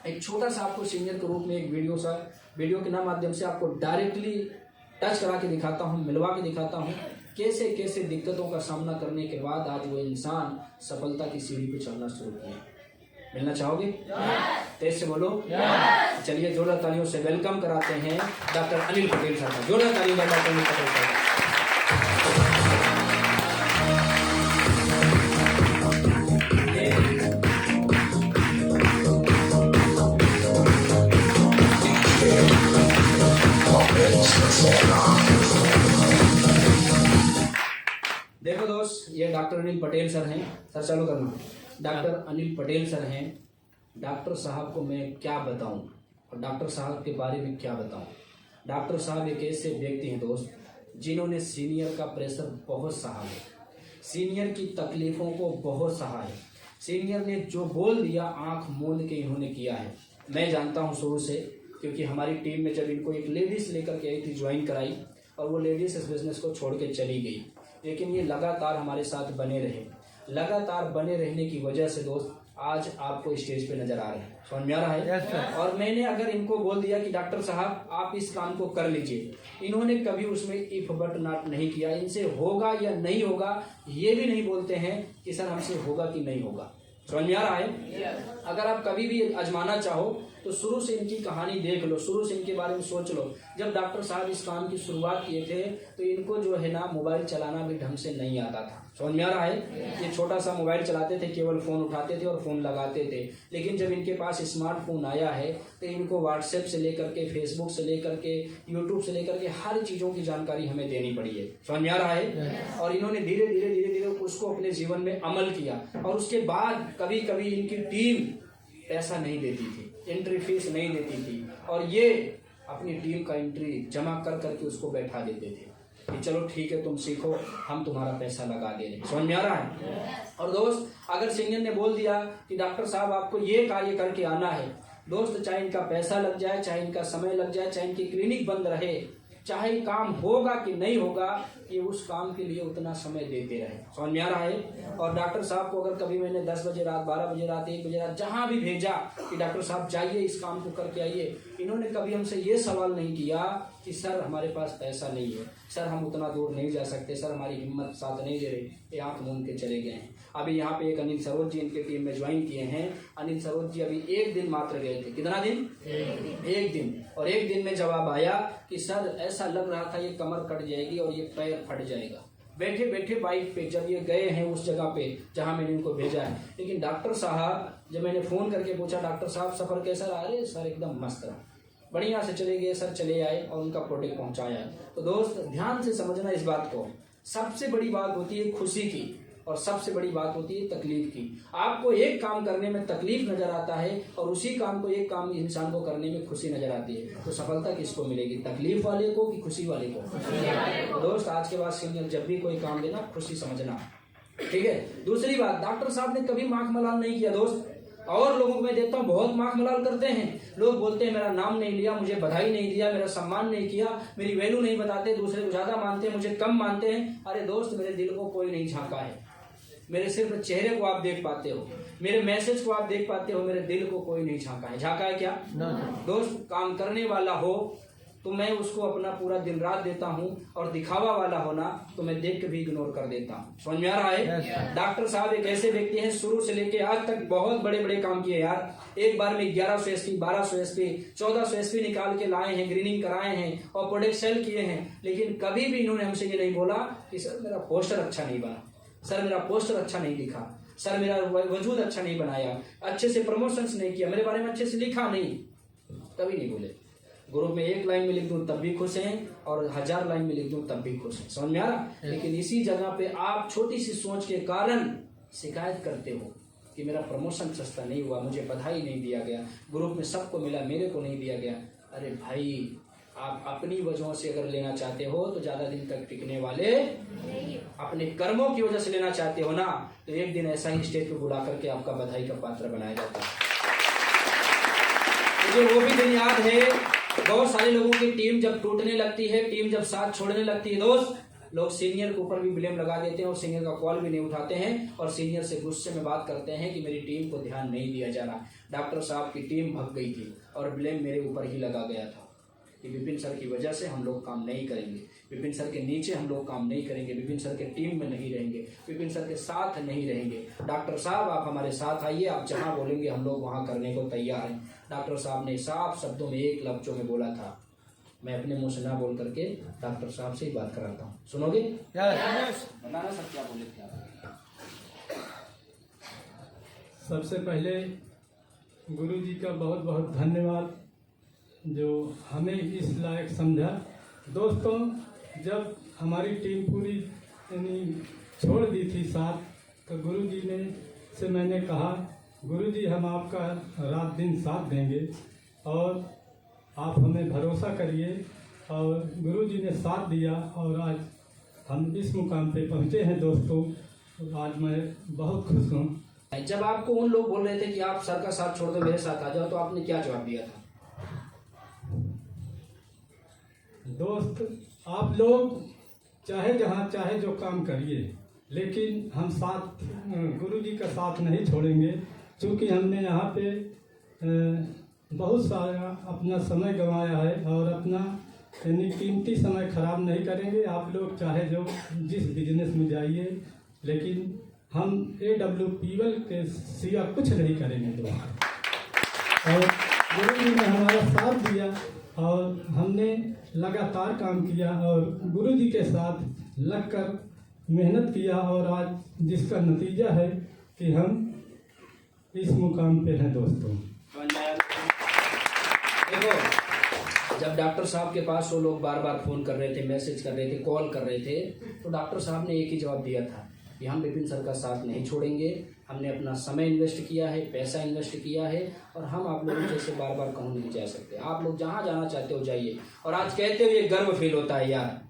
एक छोटा सा आपको सीनियर के रूप में एक वीडियो के माध्यम से आपको डायरेक्टली टच करा के दिखाता हूँ, मिलवा के दिखाता हूँ कैसे कैसे दिक्कतों का सामना करने के बाद आज वो इंसान सफलता की सीढ़ी पे चलना शुरू किया। मिलना चाहोगे? तेज से बोलो। चलिए जोरदार तालियों से वेलकम कराते हैं डॉक्टर अनिल पटेल साहब का। जोरदार तालियों से डॉक्टर अनिल पटेल साहब। देखो दोस्त, ये डॉक्टर अनिल पटेल सर हैं। सर चालू करना। डॉक्टर अनिल पटेल सर हैं। डॉक्टर साहब को मैं क्या बताऊं और डॉक्टर साहब के बारे में क्या बताऊं। डॉक्टर साहब एक ऐसे व्यक्ति हैं दोस्त जिन्होंने सीनियर का प्रेशर बहुत सहा है, सीनियर की तकलीफों को बहुत सहा है। सीनियर ने जो बोल दिया आंख मूंद के इन्होंने किया है। मैं जानता हूं शुरू से, क्योंकि हमारी टीम में जब इनको एक लेडीज लेकर के आई थी, ज्वाइन कराई, और वो लेडीज इस बिजनेस को छोड़ के चली गई, लेकिन ये लगातार हमारे साथ बने रहे। लगातार बने रहने की वजह से दोस्त आज आपको स्टेज पे नजर आ रहे हैं। समझ में आ रहा है? yes, और मैंने अगर इनको बोल दिया कि डॉक्टर साहब आप इस काम को कर लीजिए, इन्होंने कभी उसमें इफ बट नॉट नहीं किया। इनसे होगा या नहीं होगा ये भी नहीं बोलते हैं कि सर हमसे होगा कि नहीं होगा। समझ में आ रहा है? yes. अगर आप कभी भी आजमाना चाहो तो शुरू से इनकी कहानी देख लो, शुरू से इनके बारे में सोच लो। जब डॉक्टर साहब इस काम की शुरुआत किए थे तो इनको जो है ना मोबाइल चलाना भी ढंग से नहीं आता था। समझ में आ रहा है? ये छोटा सा मोबाइल चलाते थे, केवल फ़ोन उठाते थे और फ़ोन लगाते थे। लेकिन जब इनके पास स्मार्टफोन आया है तो इनको व्हाट्सएप से लेकर के, फेसबुक से लेकर के, यूट्यूब से लेकर के हर चीज़ों की जानकारी हमें देनी पड़ी है। समझ में आ रहा है? और इन्होंने धीरे धीरे धीरे धीरे उसको अपने जीवन में अमल किया। और उसके बाद कभी कभी इनकी टीम पैसा नहीं देती थी, एंट्री फीस नहीं देती थी, और ये अपनी टीम का एंट्री जमा कर करके उसको बैठा देते थे कि चलो ठीक है तुम सीखो, हम तुम्हारा पैसा लगा दे रहे। समझ में आ रहा है? और दोस्त अगर सीनियर ने बोल दिया कि डॉक्टर साहब आपको ये कार्य करके आना है, दोस्त चाहे इनका पैसा लग जाए, चाहे इनका समय लग जाए, चाहे इनकी क्लिनिक बंद रहे, चाहे काम होगा कि नहीं होगा, ये उस काम के लिए उतना समय देते रहे। समझ में आ रहा है? और डॉक्टर साहब को अगर कभी मैंने 10 बजे रात, 12 बजे रात, 1 बजे रात जहां भी भेजा कि डॉक्टर साहब जाइए इस काम को करके आइए, इन्होंने कभी हमसे ये सवाल नहीं किया कि सर हमारे पास पैसा नहीं है, सर हम उतना दूर नहीं जा सकते, सर हमारी हिम्मत साथ नहीं दे रही, ये आंख मूंद के चले गए हैं। अभी यहाँ पे एक अनिल सरोज जी इनके टीम में ज्वाइन किए हैं। अनिल सरोज जी अभी 1 दिन मात्र गए थे। कितना दिन? 1 दिन। और 1 दिन में जवाब आया कि सर ऐसा लग रहा था ये कमर कट जाएगी और ये पैर फट जाएगा। बैठे बैठे बाइक पे जब ये गए हैं उस जगह पे जहां मैंने इनको भेजा है, लेकिन डॉक्टर साहब जब मैंने फोन करके पूछा डॉक्टर साहब सफर कैसा रहा? अरे सर एकदम मस्त रहा, बढ़िया से चले गए सर, चले आए और उनका प्रोडक्ट पहुंचाया। तो दोस्त ध्यान से समझना इस बात को, सबसे बड़ी बात होती है खुशी की और सबसे बड़ी बात होती है तकलीफ की। आपको एक काम करने में तकलीफ नजर आता है और उसी काम को, एक काम इंसान को करने में खुशी नजर आती है, तो सफलता किसको मिलेगी? तकलीफ वाले को कि खुशी वाले को? तो दोस्त आज के बाद सीनियर जब भी कोई काम देना खुशी समझना, ठीक है? दूसरी बात, डॉक्टर साहब ने कभी माख मलाल नहीं किया दोस्त। और लोगों को मैं देखता हूँ बहुत माख मलाल करते हैं। लोग बोलते हैं मेरा नाम नहीं लिया, मुझे बधाई नहीं दिया, मेरा सम्मान नहीं किया, मेरी वैल्यू नहीं बताते, दूसरे को ज्यादा मानते हैं, मुझे कम मानते हैं। अरे दोस्त मेरे दिल को कोई नहीं झांका है, मेरे सिर्फ चेहरे को आप देख पाते हो, मेरे मैसेज को आप देख पाते हो, मेरे दिल को कोई नहीं झांका है। झांका है क्या? दोस्त काम करने वाला हो तो मैं उसको अपना पूरा दिन रात देता हूँ, और दिखावा वाला होना तो मैं देख के भी इग्नोर कर देता हूँ। समझ में आ रहा है? डॉक्टर साहब एक ऐसे व्यक्ति हैं शुरू से लेके आज तक बहुत बड़े बड़े काम किए यार। एक बार में 1100 SP, 1200 SP, 1400 SP निकाल के लाए हैं, ग्रीनिंग कराए हैं और प्रोडक्ट सेल किए हैं। लेकिन कभी भी इन्होंने हमसे ये नहीं बोला कि सर मेरा पोस्टर अच्छा नहीं बना, सर मेरा पोस्टर अच्छा नहीं दिखा, सर मेरा वजूद अच्छा नहीं बनाया, अच्छे से प्रमोशंस नहीं किया, मेरे बारे में अच्छे से लिखा नहीं, कभी नहीं बोले। ग्रुप में 1 लाइन में लिख दूं तब भी खुश हैं और 1000 लाइन में लिख दूं तब भी खुश हैं। समझ में आ रहा? लेकिन इसी जगह पे आप छोटी सी सोच के कारण शिकायत करते हो कि मेरा प्रमोशन सस्ता नहीं हुआ, मुझे बधाई नहीं दिया गया, ग्रुप में सबको मिला मेरे को नहीं दिया गया। अरे भाई आप अपनी वजहों से अगर लेना चाहते हो तो ज्यादा दिन तक टिकने वाले, अपने कर्मों की वजह से लेना चाहते हो ना, तो एक दिन ऐसा ही स्टेज पे बुला करके आपका बधाई का पात्र बनाया जाता है। मुझे वो भी दिन याद है, बहुत सारे लोगों की टीम जब टूटने लगती है, टीम जब साथ छोड़ने लगती है दोस्त, लोग सीनियर के ऊपर भी ब्लेम लगा देते हैं और सीनियर का कॉल भी नहीं उठाते हैं और सीनियर से गुस्से में बात करते हैं कि मेरी टीम को ध्यान नहीं दिया जा रहा। डॉक्टर साहब की टीम भग गई थी और ब्लेम मेरे ऊपर ही लगा गया था कि विपिन सर की वजह से हम लोग काम नहीं करेंगे, विपिन सर के नीचे हम लोग काम नहीं करेंगे, विपिन सर के टीम में नहीं रहेंगे, विपिन सर के साथ नहीं रहेंगे। डॉक्टर साहब आप हमारे साथ आइए, आप जहाँ बोलेंगे हम लोग वहाँ करने को तैयार हैं। डॉक्टर साहब ने साफ शब्दों में एक लफ्जों में बोला था। मैं अपने मुंह से ना बोल करके डॉक्टर साहब से ही बात कराता हूँ, सुनोगे? बताना सर क्या बोले थे आप? सबसे पहले गुरु जी का बहुत बहुत धन्यवाद जो हमें इस लायक समझा। दोस्तों, जब हमारी टीम पूरी छोड़ दी थी साथ, तो गुरु जी ने से मैंने कहा, गुरु जी हम आपका रात दिन साथ देंगे और आप हमें भरोसा करिए। और गुरु जी ने साथ दिया और आज हम इस मुकाम पे पहुँचे हैं। दोस्तों, आज मैं बहुत खुश हूँ। जब आपको उन लोग बोल रहे थे कि आप सर का साथ छोड़ दो मेरे साथ आ जाओ, तो आपने क्या जवाब दिया था? दोस्त, आप लोग चाहे जहाँ चाहे जो काम करिए, लेकिन हम साथ गुरु जी का साथ नहीं छोड़ेंगे, क्योंकि हमने यहाँ पे बहुत सारा अपना समय गंवाया है और अपना कीमती समय खराब नहीं करेंगे। आप लोग चाहे जो जिस बिजनेस में जाइए, लेकिन हम AWPL के सिवा कुछ नहीं करेंगे दोस्त। और गुरु जी ने हमारा साथ दिया और हमने लगातार काम किया और गुरु जी के साथ लगकर मेहनत किया और आज जिसका नतीजा है कि हम इस मुकाम पे हैं। दोस्तों, देखो, जब डॉक्टर साहब के पास वो लोग बार बार फ़ोन कर रहे थे, मैसेज कर रहे थे, कॉल कर रहे थे, तो डॉक्टर साहब ने एक ही जवाब दिया था कि हम विपिन सर का साथ नहीं छोड़ेंगे। हमने अपना समय इन्वेस्ट किया है, पैसा इन्वेस्ट किया है और हम आप लोगों जैसे बार बार कहूँ नहीं जा सकते। आप लोग जहाँ जाना चाहते हो जाइए। और आज कहते हुए गर्व फील होता है यार,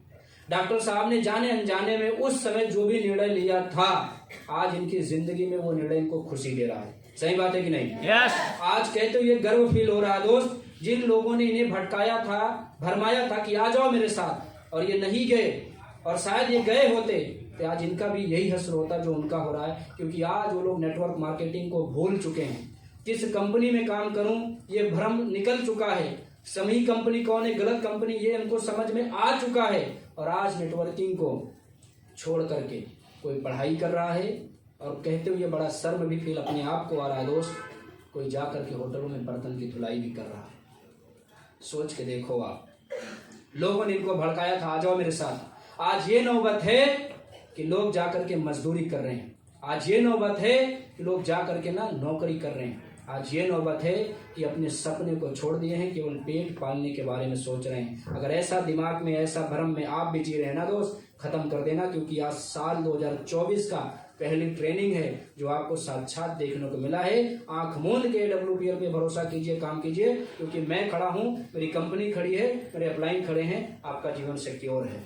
डॉक्टर साहब ने जाने अनजाने में उस समय जो भी निर्णय लिया था, आज इनकी जिंदगी में वो निर्णय इनको खुशी दे रहा है। सही बात है कि नहीं? यस। आज कहते हुए गर्व फील हो रहा है दोस्त। जिन लोगों ने इन्हें भटकाया था, भरमाया था कि आ जाओ मेरे साथ, और ये नहीं गए, और शायद ये गए होते तो आज इनका भी यही हश्र होता जो उनका हो रहा है। क्योंकि आज वो लोग नेटवर्क मार्केटिंग को भूल चुके हैं। किस कंपनी में काम करूं ये भ्रम निकल चुका है। सही कंपनी कौन है, गलत कंपनी, ये उनको समझ में आ चुका है। और आज नेटवर्किंग को छोड़ करके कोई पढ़ाई कर रहा है और कहते हुए बड़ा शर्म भी फील अपने आप को आ रहा है दोस्त। कोई जा करके होटलों में बर्तन की धुलाई भी कर रहा है। सोच के देखो आप, लोगों ने इनको भड़काया था आ जाओ मेरे साथ। आज ये नौबत है कि लोग जाकर के मजदूरी कर रहे हैं। आज ये नौबत है कि लोग जाकर के ना नौकरी कर रहे हैं। आज ये नौबत है कि अपने सपने को छोड़ दिए हैं, केवल पेट पालने के बारे में सोच रहे हैं। अगर ऐसा दिमाग में, ऐसा भ्रम में आप भी जी रहे हैं ना दोस्त, खत्म कर देना। क्योंकि आज साल 2024 का पहली ट्रेनिंग है जो आपको साक्षात देखने को मिला है। आंख मूंद के AWPL पे भरोसा कीजिए, काम कीजिए। क्योंकि मैं खड़ा हूँ, मेरी कंपनी खड़ी है, मेरे अपलाइन खड़े हैं, आपका जीवन सिक्योर है।